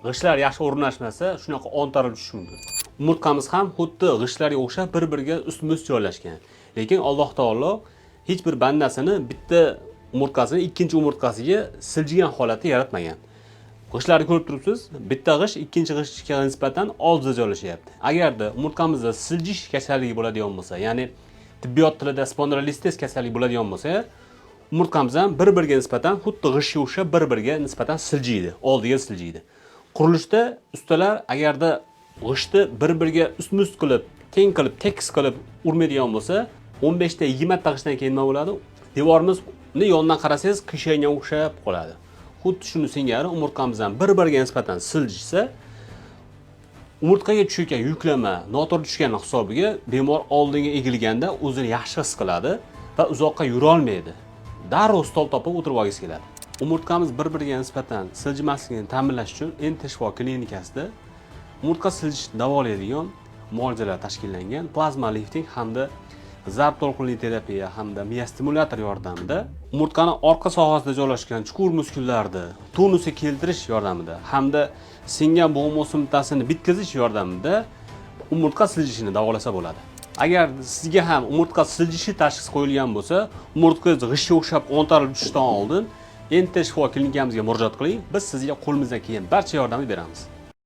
g'ishtlar yaxshi o'rnashmasa, shunaqa ontarilib tushishi mumkin. Umurtqamiz ham xuddi g'ishtlarga o'xshab bir-biriga ustma ust joylashgan. Lekin Alloh taolo hech bir bandasini bitta umurtqasini ikkinchi umurtqasiga siljigan holatda yaratmagan. G'ishtlarni ko'rib turibsiz, bitta g'isht ikkinchi g'ishtga nisbatan oldida joylashyapti. Agarda umurtqamizda siljish kasalligi bo'ladigan bo'lsa, ya'ni tibbiyot tilida spondilolistiz kasalligi bo'ladigan bo'lsa, umurtqamiz ham bir-biriga nisbatan xuddi g'ishtga o'xshab bir-biriga nisbatan siljiydi, oldiga siljiydi. Qurilishda ustalar agarda g'ishtni bir-biriga ustma-ust qilib, teng qilib, tekis qilib urmaydigan bo'lsa, 15 ta 20 ta g'ishtdan keyin nima bo'ladi? Devorimizni yondan qarasangiz qiyshayga o'xshab qoladi. Xuddi shuni singari umurtqamiz ham bir-biriga nisbatan siljisa, umurtqaga tushgan yuklama noto'g'ri tushgani hisobiga bemor oldinga egilganda o'zini yaxshi his qiladi va uzoqqa yura olmaydi. Darrov stol topib o'tirib olgisi keladi. Umurtqamiz bir-biriga nisbatan siljimasligini ta'minlash uchun Ent shifo klinikasida umurtqa siljishni davolaydigan muolajalar tashkillangan. Plazma lifting hamda zarb to'lqinli terapiya hamda miya stimulyator yordamida umurtqani orqa sohasida joylashgan chuqur muskullarni tonusi keltirish yordamida hamda singan bo'g'im o'simtasini bitkazish yordamida umurtqa siljishini davolasa bo'ladi. Agar sizga ham umurtqa siljishi tashxisi qo'yilgan bo'lsa, umurtqangiz g'ishtga o'xshab ontarilib tushishdan oldin Ent shifo klinikamizga murojaat qiling. Biz sizga qo'limizdan kelgan barcha yordamni beramiz.